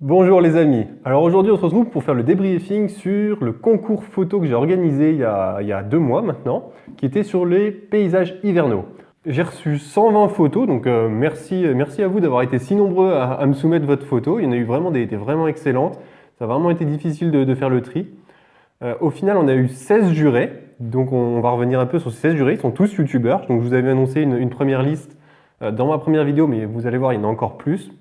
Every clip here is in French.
Bonjour les amis, alors aujourd'hui on se retrouve pour faire le débriefing sur le concours photo que j'ai organisé il y a 2 mois maintenant, qui était sur les paysages hivernaux. J'ai reçu 120 photos, donc merci à vous d'avoir été si nombreux à me soumettre votre photo. Il y en a eu vraiment des vraiment excellentes, ça a vraiment été difficile de faire le tri. Au final on a eu 16 jurés, donc on va revenir un peu sur ces 16 jurés, ils sont tous youtubeurs, donc je vous avais annoncé une première liste dans ma première vidéo, mais vous allez voir il y en a encore plus.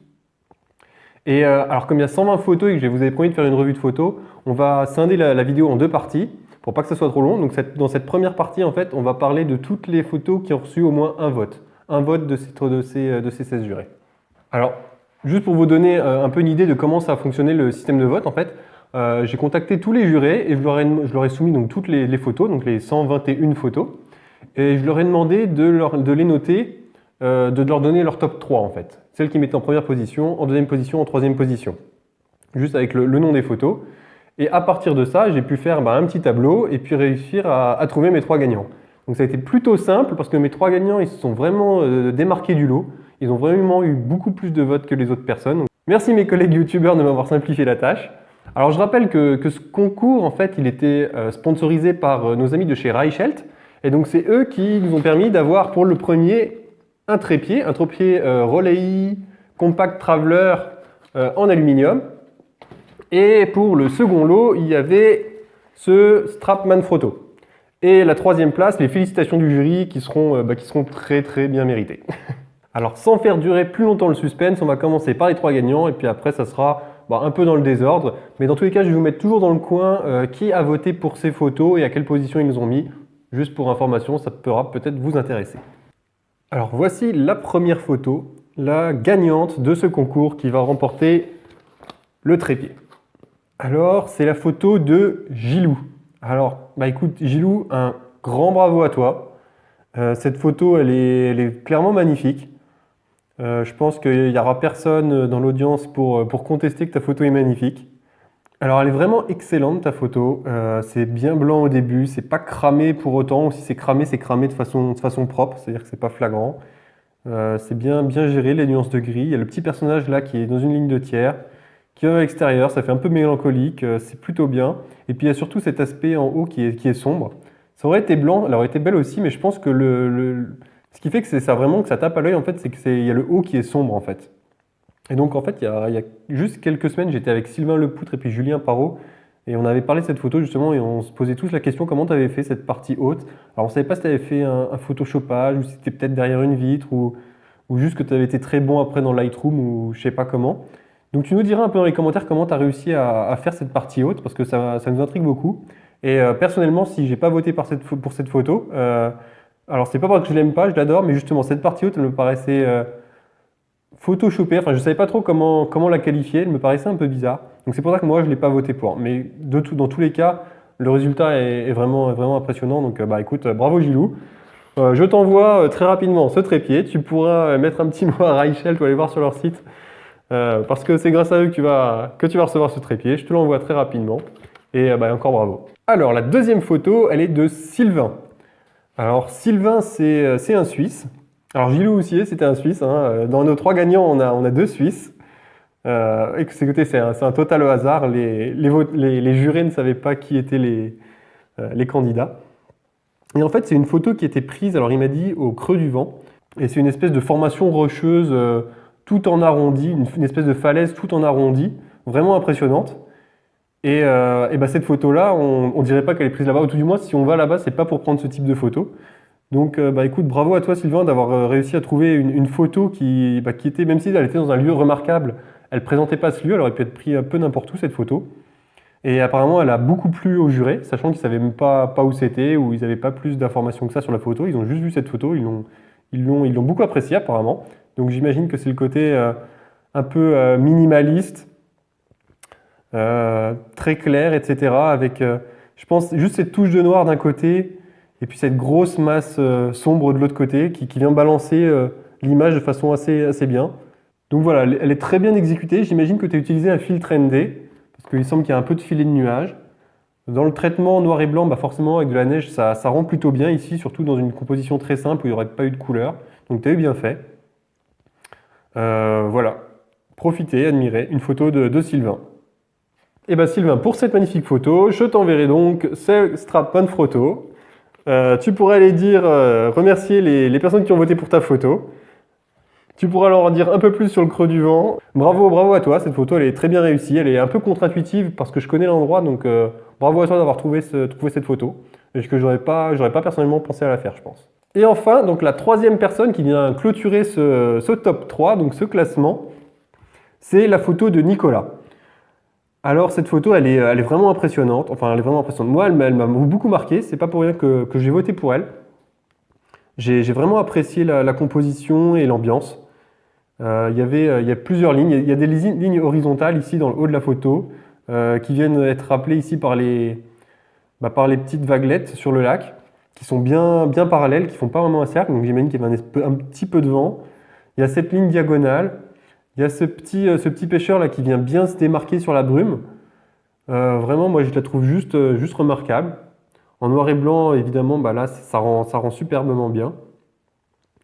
Et alors comme il y a 120 photos et que je vous avais promis de faire une revue de photos, on va scinder la vidéo en 2 parties pour pas que ça soit trop long. Donc dans cette première partie, en fait, on va parler de toutes les photos qui ont reçu au moins un vote. Un vote de ces 16 jurés. Alors, juste pour vous donner un peu une idée de comment ça a fonctionné le système de vote, en fait, j'ai contacté tous les jurés et je leur ai soumis donc, toutes les photos, donc les 121 photos. Et je leur ai demandé de les noter, de leur donner leur top 3 en fait. Celles qui mettaient en première position, en deuxième position, en troisième position. Juste avec le nom des photos. Et à partir de ça, j'ai pu faire un petit tableau et puis réussir à trouver mes 3 gagnants. Donc ça a été plutôt simple parce que mes 3 gagnants, ils se sont vraiment démarqués du lot. Ils ont vraiment eu beaucoup plus de votes que les autres personnes. Donc, merci mes collègues youtubeurs de m'avoir simplifié la tâche. Alors je rappelle que ce concours, en fait, il était sponsorisé par nos amis de chez Reichelt. Et donc c'est eux qui nous ont permis d'avoir pour le premier un trépied Rolei Compact Traveler en aluminium. Et pour le second lot, il y avait ce Strapman Photo. Et la troisième place, les félicitations du jury qui seront très très bien méritées. Alors sans faire durer plus longtemps le suspense, on va commencer par les 3 gagnants et puis après ça sera un peu dans le désordre. Mais dans tous les cas, je vais vous mettre toujours dans le coin qui a voté pour ces photos et à quelle position ils nous ont mis. Juste pour information, ça pourra peut-être vous intéresser. Alors voici la première photo, la gagnante de ce concours qui va remporter le trépied. Alors c'est la photo de Gilou. Alors écoute Gilou, un grand bravo à toi. Cette photo elle est clairement magnifique. Je pense qu'il n'y aura personne dans l'audience pour contester que ta photo est magnifique. Alors elle est vraiment excellente ta photo, c'est bien blanc au début, c'est pas cramé pour autant, ou si c'est cramé de façon propre, c'est-à-dire que c'est pas flagrant. C'est bien géré les nuances de gris, il y a le petit personnage là qui est dans une ligne de tiers, qui est à l'extérieur, ça fait un peu mélancolique, c'est plutôt bien. Et puis il y a surtout cet aspect en haut qui est sombre. Ça aurait été blanc, elle aurait été belle aussi, mais je pense que ce qui fait que c'est ça vraiment que ça tape à l'œil en fait, c'est qu'il y a le haut qui est sombre en fait. Et donc en fait, il y a juste quelques semaines, j'étais avec Sylvain Lepoutre et puis Julien Parot, et on avait parlé de cette photo justement, et on se posait tous la question comment tu avais fait cette partie haute. Alors on savait pas si tu avais fait un photoshopage, ou si c'était peut-être derrière une vitre, ou juste que tu avais été très bon après dans Lightroom, ou je sais pas comment. Donc tu nous diras un peu dans les commentaires comment tu as réussi à faire cette partie haute, parce que ça nous intrigue beaucoup. Et personnellement, si j'ai pas voté pour cette photo, alors c'est pas parce que je l'aime pas, je l'adore, mais justement cette partie haute, elle me paraissait photoshopée, enfin je savais pas trop comment la qualifier, elle me paraissait un peu bizarre. Donc c'est pour ça que moi je l'ai pas voté pour. Mais dans tous les cas, le résultat est vraiment impressionnant. Donc écoute, bravo Gilou. Je t'envoie très rapidement ce trépied. Tu pourras mettre un petit mot à Reichelt ou aller voir sur leur site. Parce que c'est grâce à eux que tu vas recevoir ce trépied. Je te l'envoie très rapidement. Et encore bravo. Alors la deuxième photo, elle est de Sylvain. Alors Sylvain, c'est un Suisse. Alors Gilou aussi, c'était un Suisse. Hein. Dans nos 3 gagnants, on a 2 Suisses. Écoutez, c'est un total au hasard. Les jurés ne savaient pas qui étaient les candidats. Et en fait, c'est une photo qui était prise, alors il m'a dit, au creux du vent. Et c'est une espèce de formation rocheuse tout en arrondi, une espèce de falaise tout en arrondi, vraiment impressionnante. Et cette photo-là, on dirait pas qu'elle est prise là-bas, ou tout du moins, si on va là-bas, c'est pas pour prendre ce type de photo. Donc écoute, bravo à toi Sylvain d'avoir réussi à trouver une photo qui était, même si elle était dans un lieu remarquable, elle présentait pas ce lieu, elle aurait pu être prise un peu n'importe où cette photo. Et apparemment elle a beaucoup plu aux jurés, sachant qu'ils savaient même pas où c'était, ou ils n'avaient pas plus d'informations que ça sur la photo, ils ont juste vu cette photo, ils l'ont beaucoup appréciée apparemment. Donc j'imagine que c'est le côté un peu minimaliste, très clair, etc. Avec, je pense, juste cette touche de noir d'un côté, et puis cette grosse masse sombre de l'autre côté qui vient balancer l'image de façon assez bien. Donc voilà, elle est très bien exécutée. J'imagine que tu as utilisé un filtre ND, parce qu'il semble qu'il y a un peu de filet de nuage. Dans le traitement noir et blanc, forcément avec de la neige, ça rend plutôt bien ici, surtout dans une composition très simple où il n'y aurait pas eu de couleur. Donc tu as eu bien fait. Voilà. profiter, admirer une photo de Sylvain. Et bien Sylvain, pour cette magnifique photo, je t'enverrai donc ce strap-on photo. Tu pourras aller dire, remercier les personnes qui ont voté pour ta photo. Tu pourras leur en dire un peu plus sur le creux du vent. Bravo, bravo à toi, cette photo elle est très bien réussie. Elle est un peu contre-intuitive parce que je connais l'endroit, donc bravo à toi d'avoir trouvé cette photo. Et que j'aurais pas personnellement pensé à la faire, je pense. Et enfin, donc la troisième personne qui vient clôturer ce top 3, donc ce classement, c'est la photo de Nicolas. Alors cette photo, elle est vraiment impressionnante. Enfin, elle est vraiment impressionnante. Moi, elle m'a beaucoup marqué. C'est pas pour rien que j'ai voté pour elle. J'ai vraiment apprécié la composition et l'ambiance. Il y a plusieurs lignes. Il y a des lignes horizontales ici dans le haut de la photo qui viennent être rappelées ici par les petites vaguelettes sur le lac qui sont bien parallèles, qui font pas vraiment un cercle. Donc j'imagine qu'il y a un petit peu de vent. Il y a cette ligne diagonale. Il y a ce petit pêcheur là qui vient bien se démarquer sur la brume. Vraiment, moi je la trouve juste remarquable. En noir et blanc, évidemment, là ça rend superbement bien.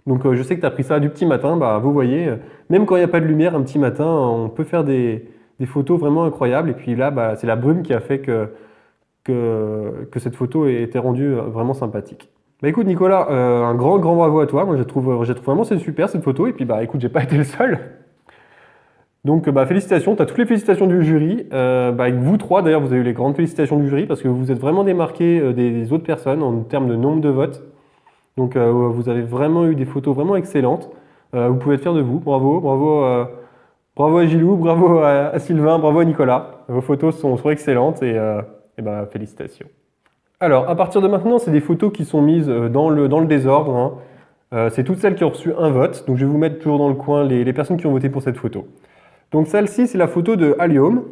Donc je sais que tu as pris ça du petit matin, vous voyez, même quand il n'y a pas de lumière, un petit matin, on peut faire des photos vraiment incroyables. Et puis là, c'est la brume qui a fait que cette photo était rendue vraiment sympathique. Écoute Nicolas, un grand bravo à toi. Moi je trouve vraiment c'est super cette photo. Et puis écoute, j'ai pas été le seul. Donc félicitations, tu as toutes les félicitations du jury. Avec vous trois d'ailleurs, vous avez eu les grandes félicitations du jury parce que vous êtes vraiment démarqués des autres personnes en termes de nombre de votes. Donc vous avez vraiment eu des photos vraiment excellentes. Vous pouvez être fiers de vous. Bravo, bravo à Gilou, bravo à Sylvain, bravo à Nicolas. Vos photos sont excellentes et félicitations. Alors à partir de maintenant, c'est des photos qui sont mises dans le désordre. C'est toutes celles qui ont reçu un vote. Donc je vais vous mettre toujours dans le coin les personnes qui ont voté pour cette photo. Donc celle-ci, c'est la photo de Allium.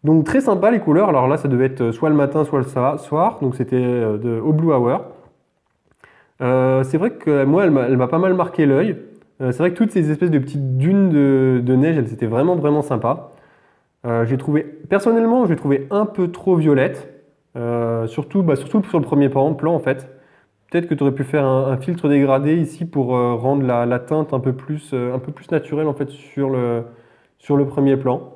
Donc très sympa les couleurs. Alors là, ça devait être soit le matin, soit le soir. Donc c'était au Blue Hour. C'est vrai que moi, elle m'a pas mal marqué l'œil. C'est vrai que toutes ces espèces de petites dunes de neige, elles étaient vraiment sympas. Personnellement, j'ai trouvé un peu trop violette. Surtout sur le premier plan en fait. Peut-être que tu aurais pu faire un filtre dégradé ici pour rendre la teinte un peu plus naturelle en fait sur le premier plan.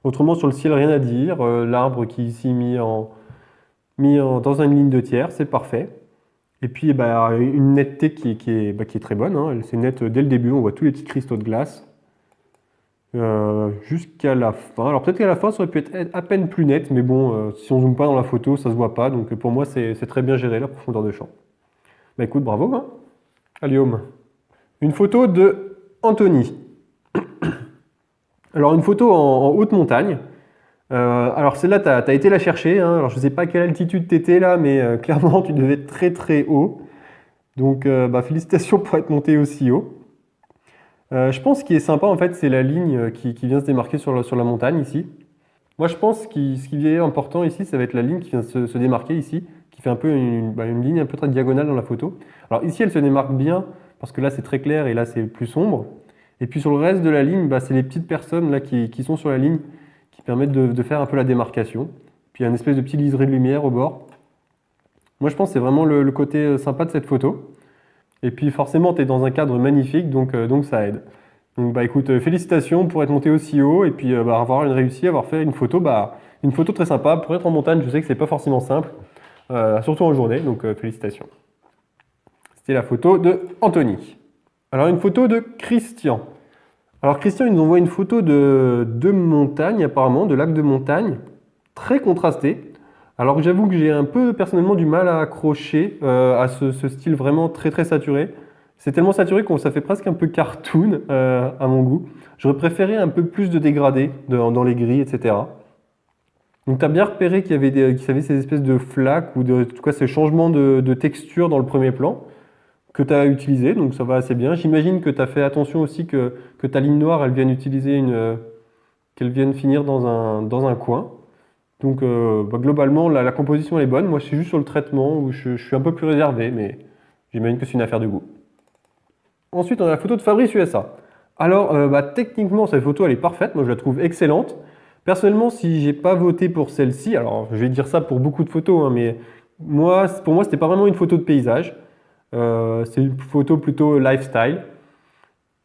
Autrement, sur le ciel, rien à dire. L'arbre qui est ici mis dans une ligne de tiers, c'est parfait. Et puis une netteté qui est très bonne. C'est nette dès le début, on voit tous les petits cristaux de glace. Jusqu'à la fin. Alors peut-être qu'à la fin, ça aurait pu être à peine plus net, mais bon, si on zoome pas dans la photo, ça se voit pas. Donc pour moi, c'est très bien géré la profondeur de champ. Écoute, bravo. Allium. Une photo de Anthony. Alors une photo en haute montagne. Alors celle-là, tu as été la chercher. Alors je ne sais pas à quelle altitude tu étais là, mais clairement tu devais être très haut. Donc félicitations pour être monté aussi haut. Je pense ce qui est sympa en fait, c'est la ligne qui vient se démarquer sur la montagne ici. Moi je pense que ce qui est important ici, ça va être la ligne qui vient se démarquer ici, qui fait un peu une ligne un peu très diagonale dans la photo. Alors ici elle se démarque bien parce que là c'est très clair et là c'est plus sombre. Et puis sur le reste de la ligne, c'est les petites personnes là qui sont sur la ligne qui permettent de faire un peu la démarcation. Puis il y a une espèce de petit liseré de lumière au bord. Moi je pense que c'est vraiment le côté sympa de cette photo. Et puis forcément tu es dans un cadre magnifique, donc ça aide. Donc écoute, félicitations pour être monté aussi haut et puis avoir réussi à avoir fait une photo très sympa. Pour être en montagne, je sais que c'est pas forcément simple, surtout en journée, donc félicitations. C'était la photo de Anthony. Alors une photo de Christian. Alors Christian, il nous envoie une photo de montagne apparemment, de lac de montagne, très contrasté. Alors j'avoue que j'ai un peu personnellement du mal à accrocher à ce style vraiment très saturé. C'est tellement saturé que ça fait presque un peu cartoon à mon goût. J'aurais préféré un peu plus de dégradé dans les gris, etc. Donc tu as bien repéré qu'il y avait ces espèces de flaques ou en tout cas ces changements de texture dans le premier plan que tu as utilisé, donc ça va assez bien. J'imagine que tu as fait attention aussi que ta ligne noire, elle vienne qu'elle vienne finir dans un coin. Donc globalement, la composition elle est bonne. Moi, je suis juste sur le traitement où je suis un peu plus réservé, mais j'imagine que c'est une affaire de goût. Ensuite, on a la photo de Fabrice USA. Alors, techniquement, cette photo, elle est parfaite. Moi, je la trouve excellente. Personnellement, si j'ai pas voté pour celle-ci, alors je vais dire ça pour beaucoup de photos, mais pour moi, c'était pas vraiment une photo de paysage. C'est une photo plutôt lifestyle.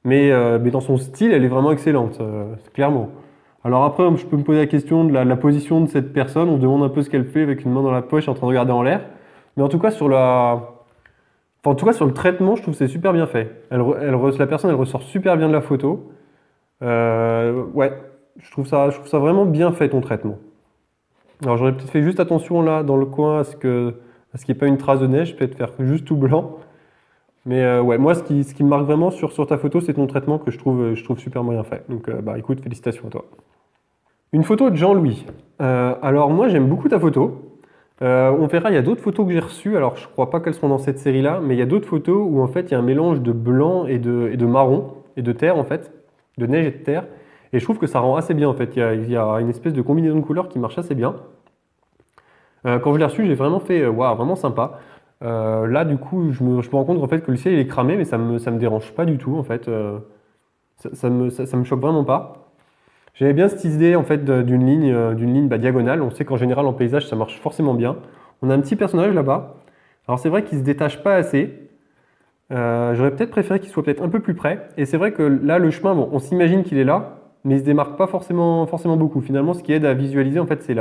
mais dans son style, elle est vraiment excellente, clairement. Alors après, je peux me poser la question de la position de cette personne. On se demande un peu ce qu'elle fait avec une main dans la poche en train de regarder en l'air. Mais en tout cas, en tout cas, sur le traitement, je trouve que c'est super bien fait. La personne, elle ressort super bien de la photo. Ouais, je trouve ça vraiment bien fait ton traitement. Alors j'aurais peut-être fait juste attention là, dans le coin, à ce qu'il n'y ait pas une trace de neige, peut-être faire juste tout blanc. Mais ouais, moi, ce qui me marque vraiment sur ta photo, c'est ton traitement que je trouve super bien fait. Donc, bah écoute, félicitations à toi. Une photo de Jean-Louis. Alors moi, j'aime beaucoup ta photo. On verra, il y a d'autres photos que j'ai reçues. Alors, je crois pas qu'elles seront dans cette série-là, mais il y a d'autres photos où en fait, il y a un mélange de blanc et de marron et de terre en fait, de neige et de terre. Et je trouve que ça rend assez bien en fait. Il y a une espèce de combinaison de couleurs qui marche assez bien. Quand je l'ai reçu, j'ai vraiment fait waouh, vraiment sympa. Là, du coup, je me rends compte en fait que le ciel il est cramé, mais ça me dérange pas du tout en fait. Ça me choque vraiment pas. J'avais bien cette idée en fait d'une ligne diagonale. On sait qu'en général en paysage ça marche forcément bien. On a un petit personnage là-bas. Alors c'est vrai qu'il se détache pas assez. J'aurais peut-être préféré qu'il soit peut-être un peu plus près. Et c'est vrai que là le chemin, bon, on s'imagine qu'il est là, mais il se démarque pas forcément beaucoup. Finalement, ce qui aide à visualiser en fait c'est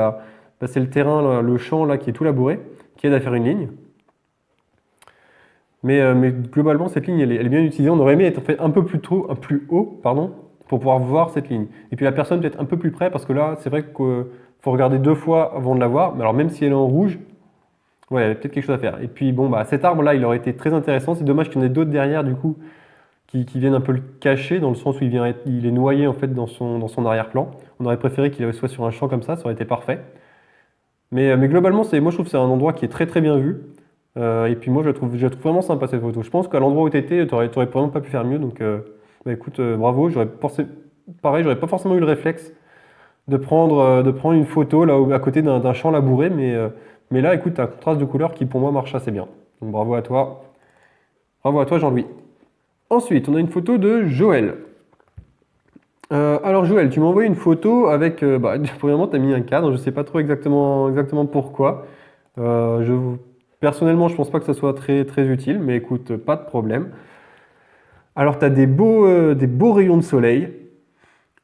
le terrain, là, le champ là qui est tout labouré, qui aide à faire une ligne. Mais globalement cette ligne elle est bien utilisée. On aurait aimé être fait un peu plus haut, pardon, pour pouvoir voir cette ligne. Et puis la personne peut-être un peu plus près parce que là, c'est vrai qu'il faut regarder 2 fois avant de la voir. Mais alors même si elle est en rouge, ouais, il y a peut-être quelque chose à faire. Et puis bon, bah cet arbre-là, il aurait été très intéressant. C'est dommage qu'il y en ait d'autres derrière du coup qui viennent un peu le cacher dans le sens où il est noyé en fait dans son arrière-plan. On aurait préféré qu'il soit sur un champ comme ça aurait été parfait. Mais globalement, moi je trouve que c'est un endroit qui est très très bien vu. Et puis moi je la trouve vraiment sympa cette photo. Je pense qu'à l'endroit où tu étais, tu n'aurais vraiment pas pu faire mieux. Donc bah, écoute, bravo. Pareil, j'aurais pas forcément eu le réflexe de prendre une photo là à côté d'un champ labouré. Mais là, écoute, tu as un contraste de couleurs qui pour moi marche assez bien. Donc bravo à toi. Bravo à toi Jean-Louis. Ensuite, on a une photo de Joël. Alors Joël, tu m'as envoyé une photo avec, premièrement, tu as mis un cadre, je ne sais pas trop exactement pourquoi. Personnellement, je pense pas que ça soit très, très utile, mais écoute, pas de problème. Alors, tu as des beaux rayons de soleil.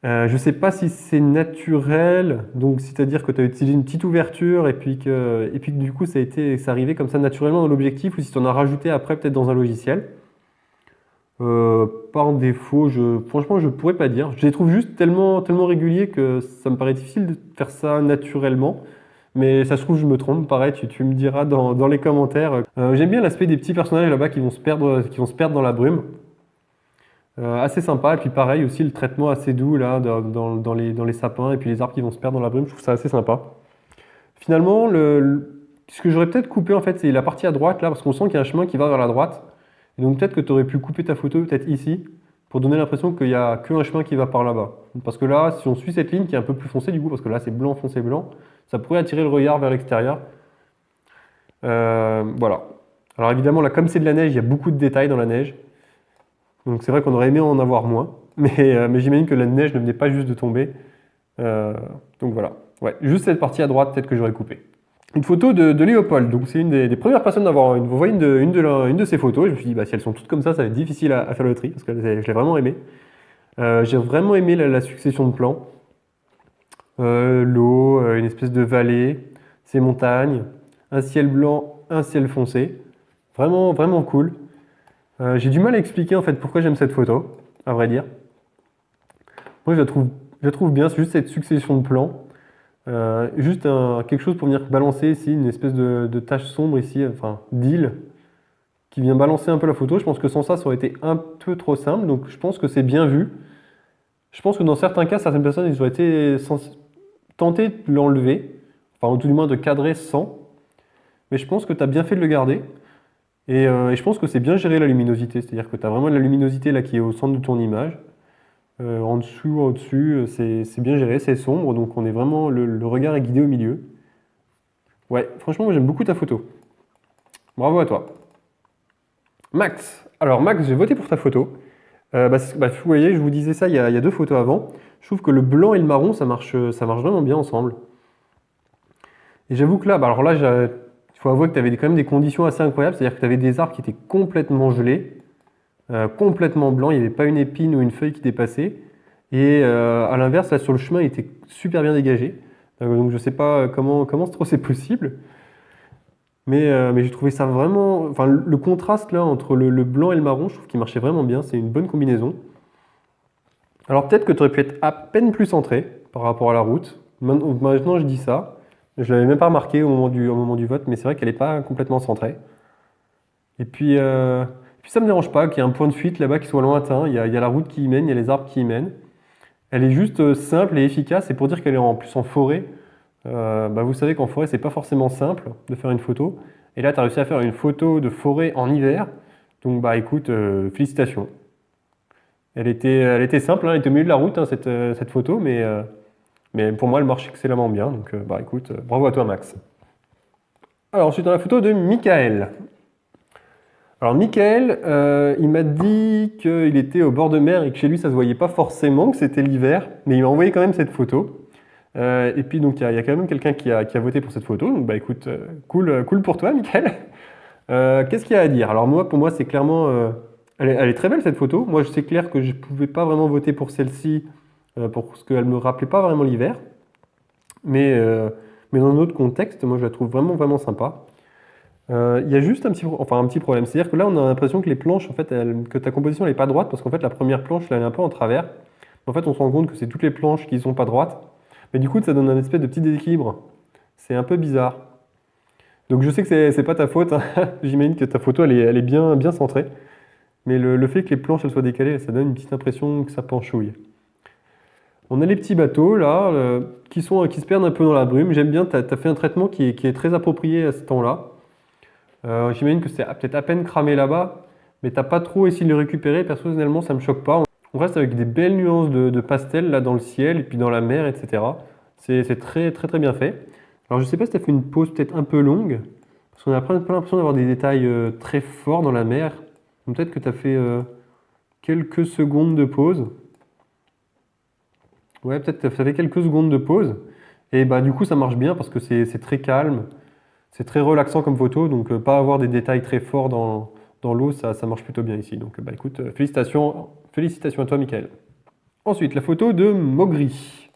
Je ne sais pas si c'est naturel, donc c'est-à-dire que tu as utilisé une petite ouverture et puis que du coup ça arrivait comme ça naturellement dans l'objectif ou si tu en as rajouté après peut-être dans un logiciel. Par défaut, franchement, je pourrais pas dire. Je les trouve juste tellement, tellement réguliers que ça me paraît difficile de faire ça naturellement. Mais ça se trouve, je me trompe. Pareil, tu me diras dans les commentaires. J'aime bien l'aspect des petits personnages là-bas qui vont se perdre dans la brume. Assez sympa. Et puis pareil aussi, le traitement assez doux là dans les sapins et puis les arbres qui vont se perdre dans la brume. Je trouve ça assez sympa. Finalement, ce que j'aurais peut-être coupé en fait, c'est la partie à droite là, parce qu'on sent qu'il y a un chemin qui va vers la droite. Et donc peut-être que tu aurais pu couper ta photo peut-être ici, pour donner l'impression qu'il n'y a qu'un chemin qui va par là-bas. Parce que là, si on suit cette ligne qui est un peu plus foncée du coup, parce que là c'est blanc foncé blanc, ça pourrait attirer le regard vers l'extérieur. Voilà. Alors évidemment là, comme c'est de la neige, il y a beaucoup de détails dans la neige. Donc c'est vrai qu'on aurait aimé en avoir moins. Mais j'imagine que la neige ne venait pas juste de tomber. Donc voilà. Ouais, juste cette partie à droite, peut-être que j'aurais coupé. Une photo de Léopold. Donc c'est une des premières personnes d'avoir envoyé une de ces photos. Je me suis dit, bah, si elles sont toutes comme ça va être difficile à faire le tri, parce que je l'ai vraiment aimé. J'ai vraiment aimé la succession de plans. L'eau, une espèce de vallée, ces montagnes, un ciel blanc, un ciel foncé. Vraiment, vraiment cool. J'ai du mal à expliquer en fait pourquoi j'aime cette photo, à vrai dire. Moi je la trouve bien, c'est juste cette succession de plans. Juste quelque chose pour venir balancer ici, une espèce de tache sombre ici, enfin d'île, qui vient balancer un peu la photo. Je pense que sans ça, ça aurait été un peu trop simple, donc je pense que c'est bien vu. Je pense que dans certains cas, certaines personnes, ils auraient été tentés de l'enlever, enfin ou tout du moins de cadrer sans, mais je pense que tu as bien fait de le garder. Et je pense que c'est bien géré la luminosité, c'est-à-dire que tu as vraiment de la luminosité là qui est au centre de ton image. En dessous, au-dessus, c'est bien géré, c'est sombre, donc on est vraiment, le regard est guidé au milieu. Ouais, franchement, moi j'aime beaucoup ta photo. Bravo à toi. Max. Alors Max, j'ai voté pour ta photo. Vous voyez, je vous disais ça il y a 2 photos avant. Je trouve que le blanc et le marron, ça marche vraiment bien ensemble. Et j'avoue que là, alors là, il faut avouer que tu avais quand même des conditions assez incroyables, c'est-à-dire que tu avais des arbres qui étaient complètement gelés. complètement blanc, il n'y avait pas une épine ou une feuille qui dépassait. Et à l'inverse, là sur le chemin, il était super bien dégagé. Donc je sais pas comment c'est possible. Mais j'ai trouvé ça vraiment. Enfin, le contraste là entre le blanc et le marron, je trouve qu'il marchait vraiment bien. C'est une bonne combinaison. Alors peut-être que tu aurais pu être à peine plus centré par rapport à la route. Maintenant, je dis ça. Je l'avais même pas remarqué au moment du vote, mais c'est vrai qu'elle n'est pas complètement centrée. Et puis ça me dérange pas qu'il y ait un point de fuite là-bas qui soit lointain. Il y a la route qui y mène, il y a les arbres qui y mènent. Elle est juste simple et efficace. Et pour dire qu'elle est en plus en forêt, vous savez qu'en forêt, c'est pas forcément simple de faire une photo. Et là, tu as réussi à faire une photo de forêt en hiver. Donc, bah écoute, félicitations. Elle était simple, hein, elle était au milieu de la route, hein, cette photo, mais pour moi, elle marche excellemment bien. Donc, bah écoute, bravo à toi, Max. Alors, ensuite, on a la photo de Michael. Alors, Michael, il m'a dit qu'il était au bord de mer et que chez lui, ça se voyait pas forcément, que c'était l'hiver, mais il m'a envoyé quand même cette photo. Et puis donc il y a quand même quelqu'un qui a voté pour cette photo. Donc bah écoute, cool pour toi, Michael. Qu'est-ce qu'il y a à dire? Alors moi, pour moi, c'est clairement, elle est très belle cette photo. Moi, c'est clair que je ne pouvais pas vraiment voter pour celle-ci parce qu'elle me rappelait pas vraiment l'hiver. Mais dans un autre contexte, moi, je la trouve vraiment vraiment sympa. Il y a juste un petit problème, c'est-à-dire que là, on a l'impression que les planches, en fait, que ta composition n'est pas droite parce qu'en fait, la première planche, là, elle est un peu en travers. En fait, on se rend compte que c'est toutes les planches qui sont pas droites. Mais du coup, ça donne un espèce de petit déséquilibre. C'est un peu bizarre. Donc je sais que c'est pas ta faute, hein. J'imagine que ta photo elle est bien centrée. Mais le fait que les planches elles soient décalées, ça donne une petite impression que ça penchouille. On a les petits bateaux là, qui se perdent un peu dans la brume. J'aime bien, tu as fait un traitement qui est très approprié à ce temps-là. J'imagine que c'est peut-être à peine cramé là-bas, mais t'as pas trop essayé de le récupérer. Personnellement, ça me choque pas. On reste avec des belles nuances de pastel là dans le ciel et puis dans la mer, etc. C'est très très très bien fait. Alors je sais pas si tu as fait une pause peut-être un peu longue, parce qu'on a pas l'impression d'avoir des détails très forts dans la mer. Donc peut-être que tu as fait quelques secondes de pause. Ouais, peut-être que tu as fait quelques secondes de pause. Et bah du coup ça marche bien parce que c'est très calme, c'est très relaxant comme photo, donc pas avoir des détails très forts dans l'eau, ça marche plutôt bien ici. Donc bah écoute, félicitations à toi, Michael. Ensuite, la photo de Mogri.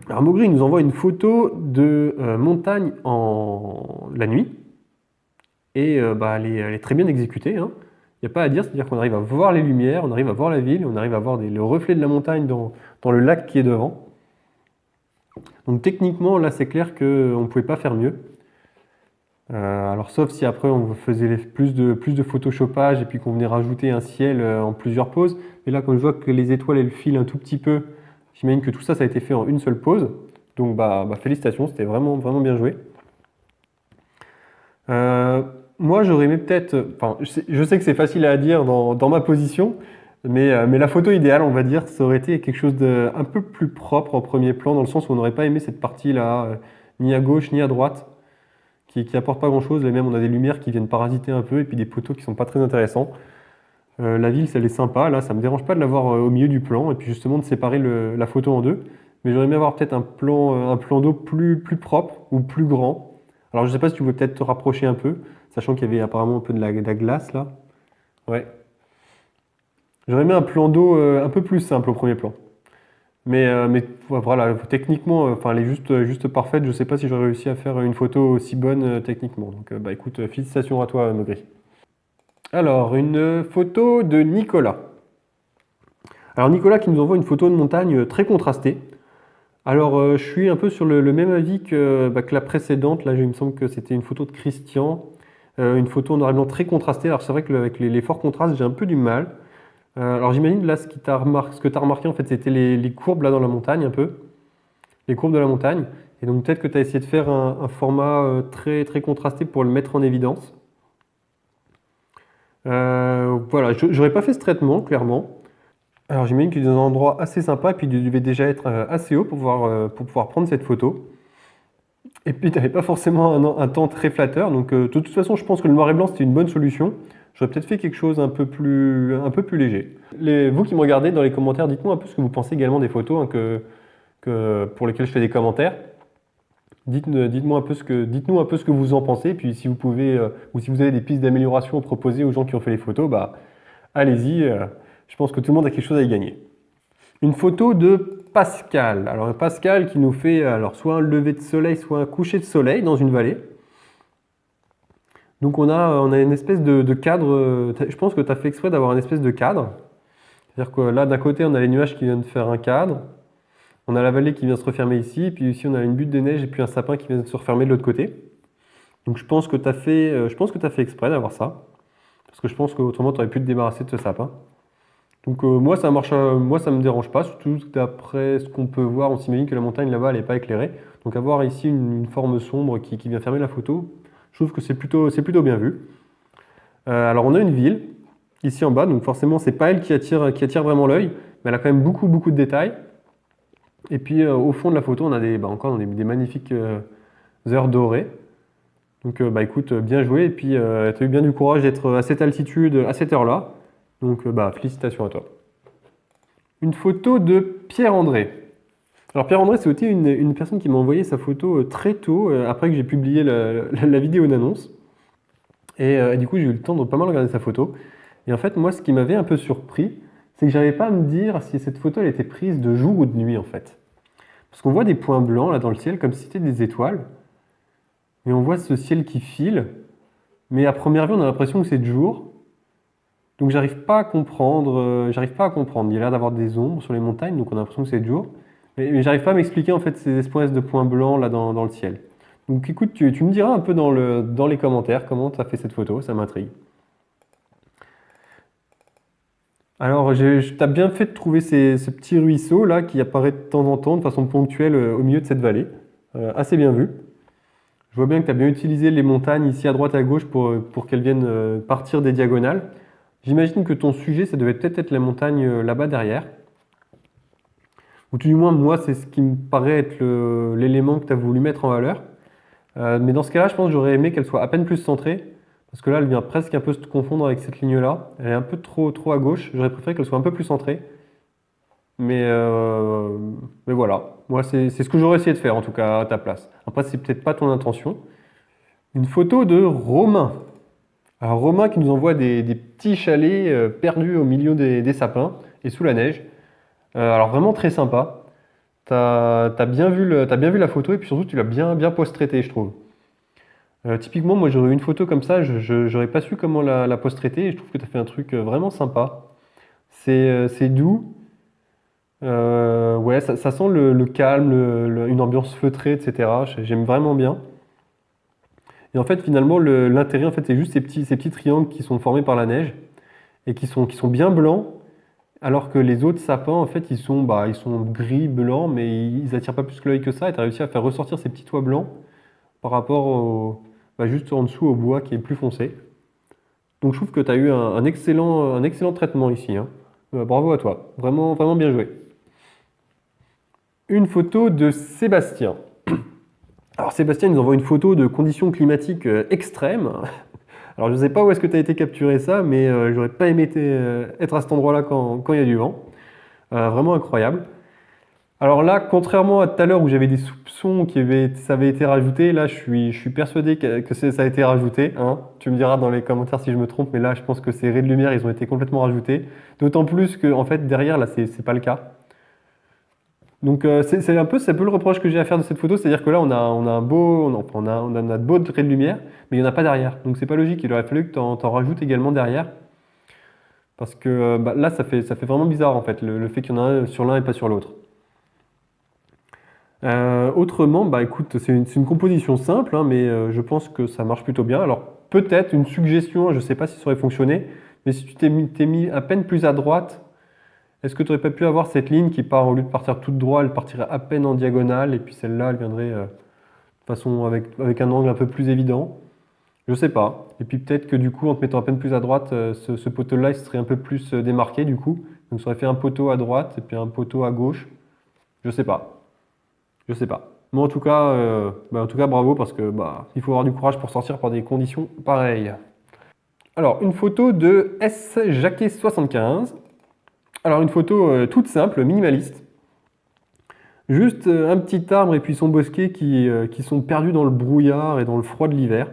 Alors Mogri nous envoie une photo de montagne en la nuit. Et elle est très bien exécutée, hein. Il n'y a pas à dire, c'est-à-dire qu'on arrive à voir les lumières, on arrive à voir la ville, on arrive à voir le reflet de la montagne dans le lac qui est devant. Donc techniquement, là c'est clair qu'on ne pouvait pas faire mieux. Alors sauf si après on faisait plus de photoshopage et puis qu'on venait rajouter un ciel en plusieurs poses. Mais là, comme je vois que les étoiles elles filent un tout petit peu, j'imagine que tout ça a été fait en une seule pose. Donc félicitations, c'était vraiment vraiment bien joué. Moi j'aurais aimé peut-être, enfin je sais que c'est facile à dire dans ma position, mais la photo idéale on va dire, ça aurait été quelque chose d'un peu plus propre en premier plan, dans le sens où on n'aurait pas aimé cette partie là, ni à gauche ni à droite, qui apporte pas grand chose. Et même on a des lumières qui viennent parasiter un peu et puis des poteaux qui sont pas très intéressants. La ville, elle est sympa, là ça me dérange pas de l'avoir au milieu du plan et puis justement de séparer la photo en deux. Mais j'aurais aimé avoir peut-être un plan d'eau plus propre ou plus grand. Alors je sais pas si tu veux peut-être te rapprocher un peu, sachant qu'il y avait apparemment un peu de la glace là. Ouais. J'aurais aimé un plan d'eau un peu plus simple au premier plan. Mais voilà, techniquement, elle est juste parfaite. Je ne sais pas si j'aurais réussi à faire une photo aussi bonne techniquement. Donc écoute, félicitations à toi, Mogri. Alors, une photo de Nicolas. Alors Nicolas qui nous envoie une photo de montagne très contrastée. Alors je suis un peu sur le même avis que la précédente. Là, il me semble que c'était une photo de Christian. Une photo en noir et blanc très contrastée. Alors c'est vrai qu'avec les forts contrastes, j'ai un peu du mal. Alors j'imagine là ce que tu as remarqué en fait, c'était les courbes là dans la montagne un peu, les courbes de la montagne. Et donc peut-être que tu as essayé de faire un format très très contrasté pour le mettre en évidence. Voilà, j'aurais pas fait ce traitement clairement. Alors j'imagine qu'il y a des endroits assez sympas et puis il devait déjà être assez haut pour pouvoir prendre cette photo. Et puis tu n'avais pas forcément un temps très flatteur, donc de toute façon je pense que le noir et blanc c'était une bonne solution. J'aurais peut-être fait quelque chose un peu plus léger. Vous qui me regardez dans les commentaires, dites-moi un peu ce que vous pensez également des photos hein, pour lesquelles je fais des commentaires. Dites-nous un peu ce que vous en pensez, puis si vous pouvez, ou si vous avez des pistes d'amélioration à proposer aux gens qui ont fait les photos, bah, allez-y, je pense que tout le monde a quelque chose à y gagner. Une photo de Pascal. Alors Pascal qui nous fait alors, soit un lever de soleil, soit un coucher de soleil dans une vallée. Donc on a une espèce de cadre, je pense que tu as fait exprès d'avoir une espèce de cadre. C'est-à-dire que là d'un côté on a les nuages qui viennent faire un cadre, on a la vallée qui vient se refermer ici, puis ici on a une butte de neige et puis un sapin qui vient se refermer de l'autre côté. Donc je pense que tu as fait exprès d'avoir ça, parce que je pense qu'autrement tu aurais pu te débarrasser de ce sapin. Donc moi ça marche, moi ça me dérange pas, surtout d'après ce qu'on peut voir, on s'imagine que la montagne là-bas elle n'est pas éclairée. Donc avoir ici une forme sombre qui vient fermer la photo, je trouve que c'est plutôt bien vu. Alors on a une ville ici en bas, donc forcément c'est pas elle qui attire vraiment l'œil, mais elle a quand même beaucoup de détails. Et puis au fond de la photo on a encore des magnifiques heures dorées. Donc bah écoute, bien joué, et puis tu as eu bien du courage d'être à cette altitude, à cette heure-là. Donc bah félicitations à toi. Une photo de Pierre-André. Alors Pierre-André, c'est aussi une personne qui m'a envoyé sa photo très tôt, après que j'ai publié la vidéo d'annonce. Et du coup, j'ai eu le temps de pas mal regarder sa photo. Et en fait, moi, ce qui m'avait un peu surpris, c'est que j'arrivais pas à me dire si cette photo elle était prise de jour ou de nuit, en fait. Parce qu'on voit des points blancs là dans le ciel, comme si c'était des étoiles. Et on voit ce ciel qui file. Mais à première vue, on a l'impression que c'est de jour. Donc j'arrive pas à comprendre, Il y a l'air d'avoir des ombres sur les montagnes, donc on a l'impression que c'est de jour. Mais j'arrive pas à m'expliquer en fait ces espèces de points blancs là dans le ciel. Donc écoute, tu me diras un peu dans les commentaires comment tu as fait cette photo, ça m'intrigue. Alors tu as bien fait de trouver ce petit ruisseau là qui apparaît de temps en temps de façon ponctuelle au milieu de cette vallée. Assez bien vu. Je vois bien que tu as bien utilisé les montagnes ici à droite à gauche pour qu'elles viennent partir des diagonales. J'imagine que ton sujet, ça devait peut-être être la montagne là-bas derrière. Ou tout du moins, moi, c'est ce qui me paraît être l'élément que tu as voulu mettre en valeur. Mais dans ce cas-là, je pense que j'aurais aimé qu'elle soit à peine plus centrée. Parce que là, elle vient presque un peu se confondre avec cette ligne-là. Elle est un peu trop à gauche. J'aurais préféré qu'elle soit un peu plus centrée. Mais, euh, mais voilà. Moi, c'est ce que j'aurais essayé de faire, en tout cas, à ta place. Après, c'est peut-être pas ton intention. Une photo de Romain. Alors Romain qui nous envoie des petits chalets perdus au milieu des sapins et sous la neige. Alors vraiment très sympa. T'as bien vu la photo et puis surtout tu l'as bien post-traité je trouve. Typiquement moi j'aurais eu une photo comme ça, j'aurais pas su comment la post-traiter et je trouve que tu as fait un truc vraiment sympa. C'est doux. Ouais, ça sent le calme, une ambiance feutrée, etc. J'aime vraiment bien. Et en fait, finalement, l'intérêt, en fait, c'est juste ces petits triangles qui sont formés par la neige et qui sont bien blancs, alors que les autres sapins, en fait, ils sont gris, blancs, mais ils attirent pas plus que l'œil que ça. Et tu as réussi à faire ressortir ces petits toits blancs par rapport juste en dessous au bois qui est plus foncé. Donc je trouve que tu as eu un excellent traitement ici, hein. Bravo à toi, vraiment bien joué. Une photo de Sébastien. Alors Sébastien il nous envoie une photo de conditions climatiques extrêmes. Alors je ne sais pas où est-ce que tu as été capturé ça, mais j'aurais pas aimé être à cet endroit-là quand il y a du vent. Vraiment incroyable. Alors là, contrairement à tout à l'heure où j'avais des soupçons ça avait été rajouté, là je suis persuadé que ça a été rajouté, hein. Tu me diras dans les commentaires si je me trompe, mais là je pense que ces raies de lumière, ils ont été complètement rajoutés. D'autant plus que en fait derrière là c'est pas le cas. Donc c'est un peu le reproche que j'ai à faire de cette photo, c'est-à-dire que là on a un beau, on a notre beau trait de lumière, mais il n'y en a pas derrière. Donc c'est pas logique, il aurait fallu que tu en rajoutes également derrière. Parce que là ça fait vraiment bizarre en fait, le fait qu'il y en a un sur l'un et pas sur l'autre. Autrement, bah écoute, c'est une composition simple, hein, mais je pense que ça marche plutôt bien. Alors peut-être une suggestion, je ne sais pas si ça aurait fonctionné, mais si tu t'es mis à peine plus à droite, est-ce que tu n'aurais pas pu avoir cette ligne qui part, au lieu de partir toute droite, elle partirait à peine en diagonale, et puis celle-là, elle viendrait de façon avec un angle un peu plus évident? Je sais pas. Et puis peut-être que du coup, en te mettant à peine plus à droite, ce poteau-là, il serait un peu plus démarqué du coup. Donc ça aurait fait un poteau à droite et puis un poteau à gauche. Je sais pas. Je sais pas. Moi en tout cas bravo parce que il faut avoir du courage pour sortir par des conditions pareilles. Alors une photo de S Jacquet 75. Alors une photo toute simple, minimaliste. Juste un petit arbre et puis son bosquet qui sont perdus dans le brouillard et dans le froid de l'hiver.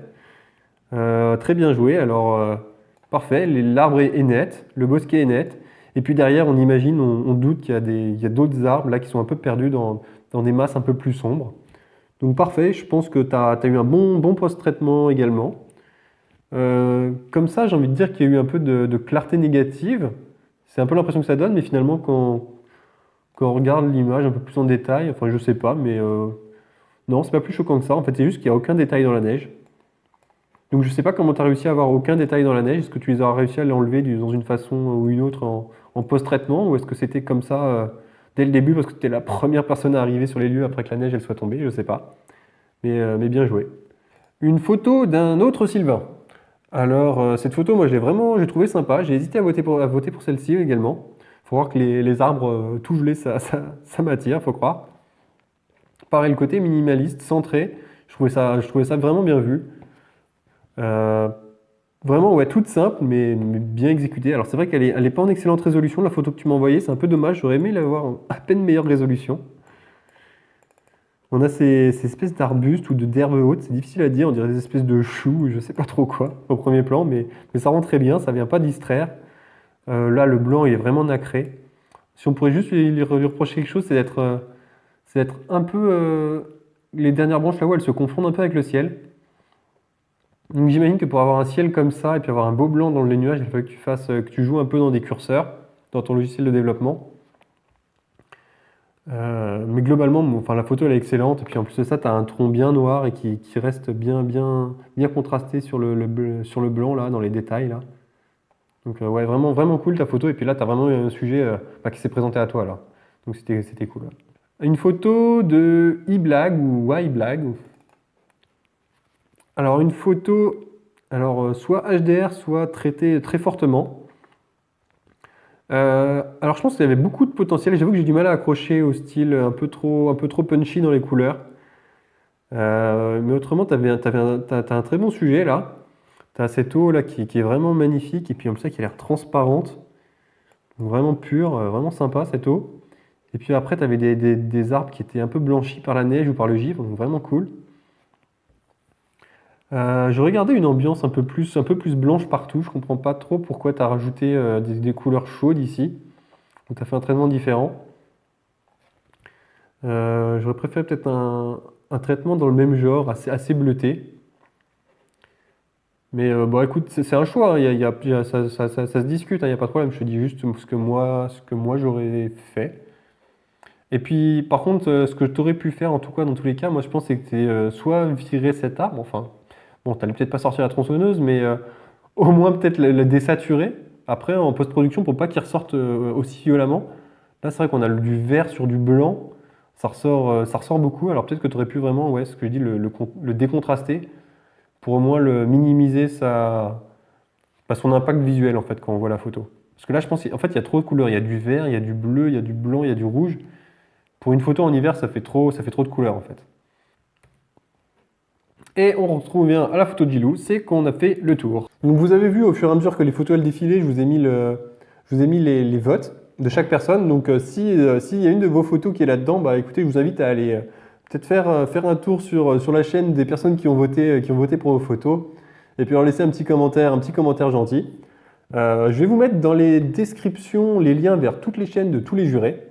Très bien joué, alors parfait, l'arbre est net, le bosquet est net, et puis derrière on imagine, on doute qu'il y a d'autres arbres là qui sont un peu perdus dans des masses un peu plus sombres. Donc parfait, je pense que tu as eu un bon post-traitement également. Comme ça, j'ai envie de dire qu'il y a eu un peu de clarté négative. C'est un peu l'impression que ça donne, mais finalement, quand on regarde l'image un peu plus en détail, enfin, je sais pas, mais non, c'est pas plus choquant que ça. En fait, c'est juste qu'il n'y a aucun détail dans la neige. Donc, je sais pas comment tu as réussi à avoir aucun détail dans la neige. Est-ce que tu les as réussi à l'enlever dans une façon ou une autre en post-traitement, ou est-ce que c'était comme ça dès le début parce que tu étais la première personne à arriver sur les lieux après que la neige elle soit tombée? Je sais pas. Mais bien joué. Une photo d'un autre Sylvain. Alors, cette photo, moi, j'ai trouvé sympa. J'ai hésité à voter pour celle-ci également. Faut voir que les arbres tout gelés, ça m'attire, faut croire. Pareil, le côté minimaliste, centré, je trouvais ça vraiment bien vu. Euh, Vraiment, ouais, toute simple, mais bien exécutée. Alors, c'est vrai qu'elle est pas en excellente résolution, la photo que tu m'as envoyée. C'est un peu dommage. J'aurais aimé l'avoir en à peine meilleure résolution. On a ces espèces d'arbustes ou d'herbes hautes, c'est difficile à dire, on dirait des espèces de choux, je sais pas trop quoi, au premier plan, mais ça rend très bien, ça vient pas distraire. Là, le blanc, il est vraiment nacré. Si on pourrait juste lui reprocher quelque chose, c'est d'être un peu... les dernières branches là-haut, elles se confondent un peu avec le ciel. Donc j'imagine que pour avoir un ciel comme ça et puis avoir un beau blanc dans les nuages, il faut que tu joues un peu dans des curseurs, dans ton logiciel de développement. Mais globalement, enfin, la photo elle est excellente. Et puis en plus de ça, tu as un tronc bien noir et qui reste bien contrasté sur sur le blanc, là, dans les détails. Là. Donc ouais, vraiment cool ta photo. Et puis là, tu as vraiment un sujet bah, qui s'est présenté à toi. Là. Donc c'était cool. Là. Une photo de eBlag ou YBlag. Alors une photo, soit HDR, soit traitée très fortement. Alors je pense qu'il y avait beaucoup de potentiel. J'avoue que j'ai du mal à accrocher au style un peu trop punchy dans les couleurs. Mais autrement, t'as un très bon sujet là. Tu as cette eau là qui est vraiment magnifique et puis comme ça qui a l'air transparente. Donc, vraiment pure, vraiment sympa cette eau. Et puis après, tu avais des arbres qui étaient un peu blanchis par la neige ou par le givre, donc vraiment cool. Je regardais une ambiance un peu plus blanche partout. Je comprends pas trop pourquoi tu as rajouté des couleurs chaudes ici. Donc tu as fait un traitement différent. J'aurais préféré peut-être un traitement dans le même genre, assez bleuté. Mais bon, écoute, c'est un choix, hein. Ça se discute, il n'y a pas de problème. Je te dis juste ce que moi j'aurais fait. Et puis, par contre, ce que tu aurais pu faire, en tout cas, dans tous les cas, moi je pense que c'était soit virer cet arbre, enfin, bon, tu n'allais peut-être pas sortir la tronçonneuse, mais au moins peut-être le désaturer après en post-production pour pas qu'il ressorte aussi violemment. Là, c'est vrai qu'on a du vert sur du blanc, ça ressort beaucoup. Alors peut-être que tu aurais pu vraiment, ouais, ce que je dis, le décontraster pour au moins le minimiser son impact visuel en fait quand on voit la photo. Parce que là, je pense qu'en fait, il y a trop de couleurs. Il y a du vert, il y a du bleu, il y a du blanc, il y a du rouge. Pour une photo en hiver, ça fait trop de couleurs en fait. Et on retrouve bien à la photo de Gilou, c'est qu'on a fait le tour. Donc vous avez vu au fur et à mesure que les photos elles défilaient, je vous ai mis les votes de chaque personne. Donc s'il y a une de vos photos qui est là-dedans, bah écoutez, je vous invite à aller peut-être faire un tour sur la chaîne des personnes qui ont voté pour vos photos. Et puis leur laisser un petit commentaire gentil. Je vais vous mettre dans les descriptions les liens vers toutes les chaînes de tous les jurés.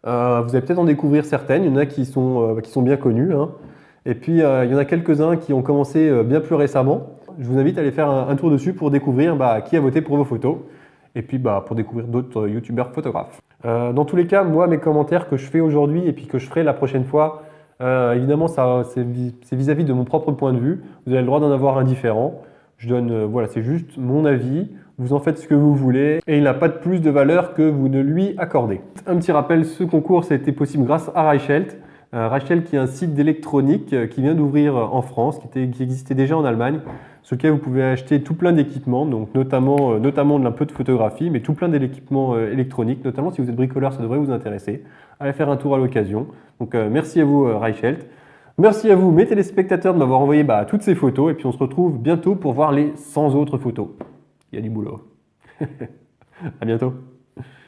Vous allez peut-être en découvrir certaines, il y en a qui sont bien connues. Hein. Et puis il y en a quelques-uns qui ont commencé bien plus récemment. Je vous invite à aller faire un tour dessus pour découvrir qui a voté pour vos photos. Et puis pour découvrir d'autres youtubeurs photographes. Dans tous les cas, moi mes commentaires que je fais aujourd'hui et puis que je ferai la prochaine fois, évidemment c'est vis-à-vis de mon propre point de vue. Vous avez le droit d'en avoir un différent. Je donne, voilà, c'est juste mon avis. Vous en faites ce que vous voulez et il n'a pas de plus de valeur que vous ne lui accordez. Un petit rappel, ce concours, ça a été possible grâce à Reichelt. Reichelt qui est un site d'électronique qui vient d'ouvrir en France, qui existait déjà en Allemagne, sur lequel vous pouvez acheter tout plein d'équipements, donc notamment un peu de photographie, mais tout plein d'équipements électroniques, notamment si vous êtes bricoleur, ça devrait vous intéresser. Allez faire un tour à l'occasion. Donc merci à vous Reichelt. Merci à vous mes téléspectateurs de m'avoir envoyé toutes ces photos et puis on se retrouve bientôt pour voir les 100 autres photos. Il y a du boulot. À bientôt.